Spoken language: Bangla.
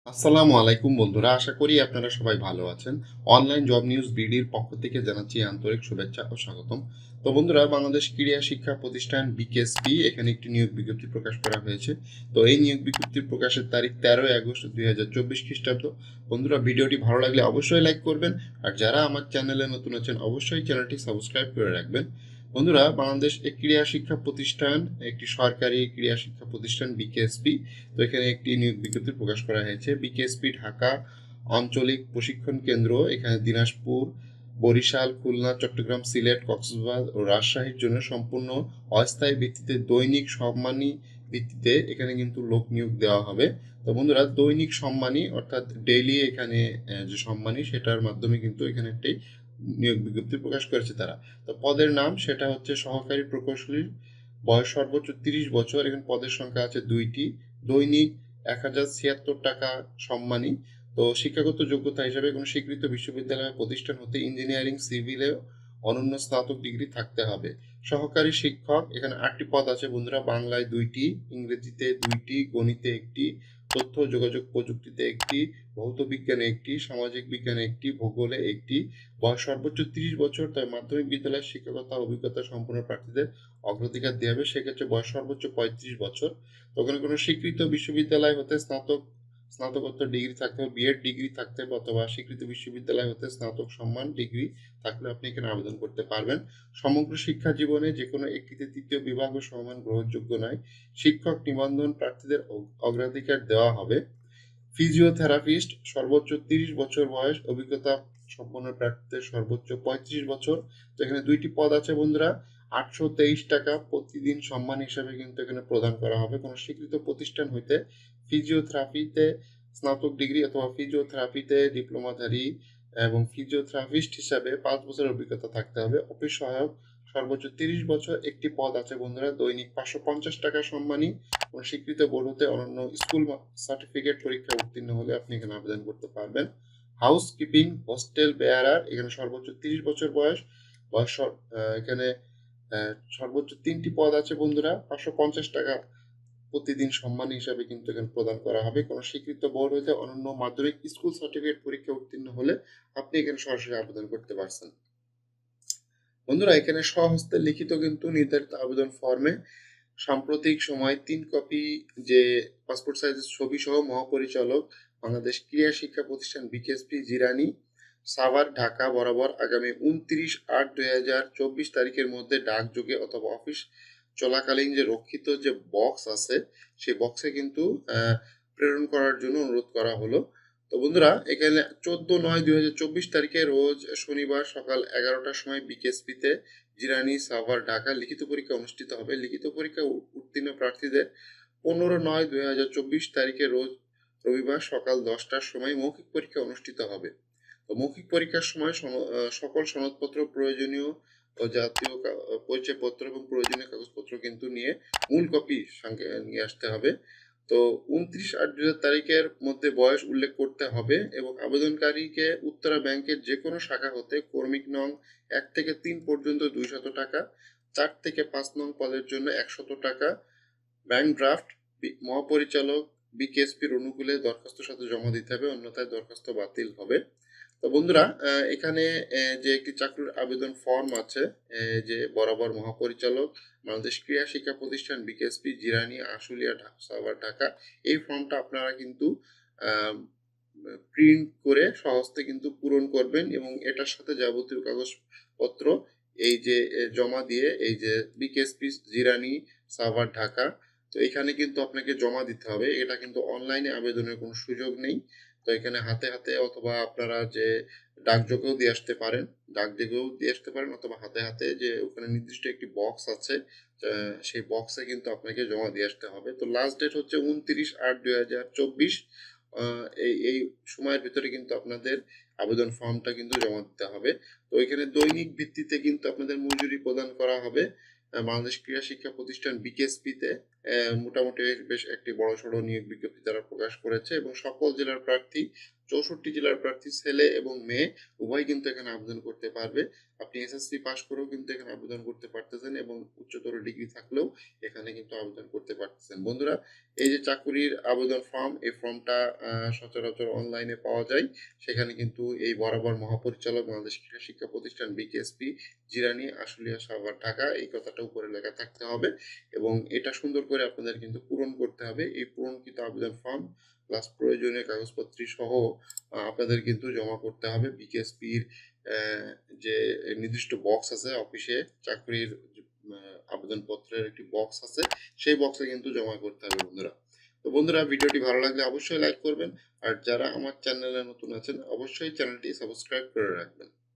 আসসালামু আলাইকুম বন্ধুরা, আশা করি আপনারা সবাই ভালো আছেন। অনলাইন জব নিউজ বিডির পক্ষ থেকে জানাচ্ছি আন্তরিক শুভেচ্ছা ও স্বাগতম। তো বন্ধুরা, বাংলাদেশ ক্রীড়া শিক্ষা প্রতিষ্ঠান বিকেএসপি এখানে একটি নিয়োগ বিজ্ঞপ্তি প্রকাশ করা হয়েছে। তো এই নিয়োগ বিজ্ঞপ্তির প্রকাশের তারিখ 13 আগস্ট 2024 খ্রিস্টাব্দ। বন্ধুরা, ভিডিওটি ভালো লাগলে অবশ্যই লাইক করবেন, আর যারা আমার চ্যানেলে নতুন আছেন অবশ্যই চ্যানেলটি সাবস্ক্রাইব করে রাখবেন। বন্ধুরা, বাংলাদেশ ক্রীড়া শিক্ষা প্রতিষ্ঠান একটি সরকারি ক্রীড়া শিক্ষা প্রতিষ্ঠান বিকেএসপি। তো এখানে একটি নিয়োগ বিজ্ঞপ্তি প্রকাশ করা হয়েছে। বিকেএসপি ঢাকা আঞ্চলিক প্রশিক্ষণ কেন্দ্র এখানে দিনাজপুর, বরিশাল, খুলনা, চট্টগ্রাম, সিলেট, কক্সবাজার ও রাজশাহীর জন্য সম্পূর্ণ অস্থায়ী ভিত্তিতে দৈনিক সম্মানী ভিত্তিতে এখানে কিন্তু লোক নিয়োগ দেওয়া হবে। তো বন্ধুরা, দৈনিক সম্মানী অর্থাৎ ডেইলি এখানে যে সম্মানী সেটার মাধ্যমে কিন্তু এখানে একটি নিয়োগ বিজ্ঞপ্তি প্রকাশ করেছে তারা। তো পদের নাম সেটা হচ্ছে সহকারী প্রকৌশলী, বয়স সর্বোচ্চ 30 বছর। এখানে পদের সংখ্যা আছে 2টি। দৈনিক 1076 টাকা সম্মানী। তো শিক্ষাগত যোগ্যতা হিসাবে কোনো স্বীকৃত বিশ্ববিদ্যালয় প্রতিষ্ঠান হতে ইঞ্জিনিয়ারিং, সিভিলে অনন্য স্নাতক ডিগ্রি থাকতে হবে। সহকারী শিক্ষক এখানে 8টি পদ আছে বন্ধুরা। বাংলায় 2টি, ইংরেজিতে 2টি, গণিতে 1টি, তথ্য ও যোগাযোগ প্রযুক্তিতে 1টি, ভৌত বিজ্ঞানে 1টি, সামাজিক বিজ্ঞানে 1টি, ভূগোলে 1টি। বয়স সর্বোচ্চ 30 বছর। তবে মাধ্যমিক বিদ্যালয়ের শিক্ষকতা অভিজ্ঞতা সম্পন্ন প্রার্থীদের অগ্রাধিকার দেওয়া হবে। সেক্ষেত্রে বয়স সর্বোচ্চ 35 বছর। তো ওখানে কোনো স্বীকৃত বিশ্ববিদ্যালয় হতে স্নাতকোত্তর ডিগ্রি থাকতে হবে, বিএড ডিগ্রি থাকতে হবে, অথবা স্বীকৃত বিশ্ববিদ্যালয় হতে স্নাতক সম্মান ডিগ্রি থাকলে আপনি এখানে আবেদন করতে পারবেন। সমগ্র শিক্ষা জীবনে যে কোনো একটিতে তৃতীয় বিভাগ ও সমান গ্রহণযোগ্য নয়। শিক্ষক নিবন্ধন প্রার্থীদের অগ্রাধিকার দেওয়া হবে। ফিজিওথেরাপিস্ট সর্বোচ্চ 30 বছর বয়স, অভিজ্ঞতা সম্পন্ন প্রার্থীদের সর্বোচ্চ 35 বছর। তো এখানে 2টি পদ আছে বন্ধুরা। 823 টাকা প্রতিদিন সম্মান হিসাবে কিন্তু এখানে প্রদান করা হবে। কোনো স্বীকৃত প্রতিষ্ঠান হইতে ফিজিওথেরাপিতে স্নাতক ডিগ্রি অথবা ফিজিওথেরাপিতে ডিপ্লোমাধারী এবং ফিজিওথেরাপিস্ট হিসাবে 5 বছরের অভিজ্ঞতা থাকতে হবে। অফিস সহায়ক সর্বোচ্চ 30 বছর। একটি পদ আছে বন্ধুরা। দৈনিক 550 টাকা সম্মানী। কোনো স্বীকৃত বোর্ড হতে অনন্য স্কুল সার্টিফিকেট পরীক্ষা উত্তীর্ণ হলে আপনি এখানে আবেদন করতে পারবেন। হাউস কিপিং হোস্টেল বেয়ারার এখানে সর্বোচ্চ 30 বছর বয়স। এখানে সর্বোচ্চ 3টি পদ আছে বন্ধুরা। 550 টাকা প্রতিদিন সম্মান হিসাবে কিন্তু এখানে প্রদান করা হবে। কোনো স্বীকৃত বোর্ড হতে অনন্য মাধ্যমিক স্কুল সার্টিফিকেট পরীক্ষা উত্তীর্ণ হলে আপনি এখানে সরাসরি আবেদন করতে পারছেন। বন্ধুরা, এখানে স্বহস্তে লিখিত কিন্তু নির্ধারিত আবেদন ফর্মে সাম্প্রতিক সময় 3 কপি যে পাসপোর্ট সাইজের ছবি সহ মহাপরিচালক বাংলাদেশ ক্রীড়া শিক্ষা প্রতিষ্ঠান বিকেএসপি জিরানী, সাভার, ঢাকা বরাবর আগামী 29/8/2024 তারিখের মধ্যে ডাকযোগে অথবা অফিস চলাকালীন যে রক্ষিত যে বক্স আছে সেই বক্সে কিন্তু প্রেরণ করার জন্য অনুরোধ করা হলো। তো বন্ধুরা, এখানে 14/9/2024 তারিখে রোজ শনিবার সকাল 11টার সময় বিকেএসপিতে জিরানী, সাভার, ঢাকা লিখিত পরীক্ষা অনুষ্ঠিত হবে। লিখিত পরীক্ষা উত্তীর্ণ প্রার্থীদের 15/9/2024 তারিখে রোজ রবিবার সকাল 10টার সময় মৌখিক পরীক্ষা অনুষ্ঠিত হবে। তো মৌখিক পরীক্ষার সময় সকল সনদপত্র, প্রয়োজনীয় ও জাতীয় পরিচয়পত্র এবং প্রয়োজনীয় কাগজপত্র কিন্তু নিয়ে মূল কপি সঙ্গে নিয়ে আসতে হবে। তো 29/8/2000 তারিখের মধ্যে বয়স উল্লেখ করতে হবে এবং আবেদনকারীকে উত্তরা ব্যাংকের যে কোনো শাখা হতে কর্মিক নং 1 থেকে 3 পর্যন্ত 200 টাকা, 4 থেকে 5 নং পদের জন্য 100 টাকা ব্যাংক ড্রাফট মহাপরিচালক বিকেএসপির অনুকূলে দরখাস্তের সাথে জমা দিতে হবে, অন্যথায় দরখাস্ত বাতিল হবে। তো বন্ধুরা, এখানে যে একটি চাকরির আবেদন ফর্ম আছে, যে বরাবর মহাপরিচালক বাংলাদেশ ক্রীড়া শিক্ষা প্রতিষ্ঠান বিকেএসপি জিরানী, আশুলিয়া, সাভার, ঢাকা, এই ফর্মটা আপনারা কিন্তু প্রিন্ট করে সহজতে কিন্তু পূরণ করবেন এবং এটার সাথে যাবতীয় কাগজপত্র এই যে জমা দিয়ে এই যে বিকেএসপি জিরানী, সাভার, ঢাকা, তো এখানে কিন্তু আপনাকে জমা দিতে হবে। এটা কিন্তু অনলাইনে আবেদনের কোনো সুযোগ নেই। তো এখানে হাতে হাতে অথবা আপনারা যে ডাকযোগেও দিয়ে আসতে পারেন, ডাকযোগেও দিয়ে আসতে পারেন, অথবা হাতে হাতে যে ওখানে নির্দিষ্ট একটি বক্স আছে, সেই বক্সে কিন্তু আপনাকে জমা দিয়ে আসতে হবে। তো লাস্ট ডেট হচ্ছে 29/8/2024। এই এই সময়ের ভিতরে কিন্তু আপনাদের আবেদন ফর্মটা কিন্তু জমা দিতে হবে। তো এখানে দৈনিক ভিত্তিতে কিন্তু আপনাদের মজুরি প্রদান করা হবে। বাংলাদেশ ক্রীড়া শিক্ষা প্রতিষ্ঠান বিকেএসপিতে মোটামুটি বেশ একটি বড়সড় নিয়োগ বিজ্ঞপ্তি তারা প্রকাশ করেছে এবং সকল জেলার প্রার্থী 64 জেলার প্রার্থী ছেলে এবং মেয়ে উভয় কিন্তু এখানে আবেদন করতে পারবে। আপনি এসএসসি পাস করেও কিন্তু এখানে আবেদন করতে পারতেছেন এবং উচ্চতর ডিগ্রি থাকলেও এখানে কিন্তু আবেদন করতে পারতেছেন। বন্ধুরা, এই যে চাকুরির আবেদন ফর্ম, এই ফর্মটা সচরাচর অনলাইনে পাওয়া যায়। সেখানে কিন্তু এই বরাবর মহাপরিচালক বাংলাদেশ ক্রীড়া শিক্ষা প্রতিষ্ঠান বিকেএসপি, জিরানী, আশুলিয়া, সাভার, ঢাকা, এই কথাটা উপরে লেখা থাকতে হবে এবং এটা সুন্দর করে আপনাদের কিন্তু পূরণ করতে হবে। এই পূরণকৃত আবেদন ফর্ম প্লাস প্রয়োজনীয় কাগজপত্র সহ আপনাদের কিন্তু জমা করতে হবে বিকেএসপির যে নির্দিষ্ট বক্স আছে অফিসে, চাকরির আবেদনপত্রের একটি বক্স আছে, সেই বক্সে কিন্তু জমা করতে হবে বন্ধুরা। তো বন্ধুরা, ভিডিওটি ভালো লাগলে অবশ্যই লাইক করবেন, আর যারা আমার চ্যানেলে নতুন আছেন অবশ্যই চ্যানেলটি সাবস্ক্রাইব করে রাখবেন।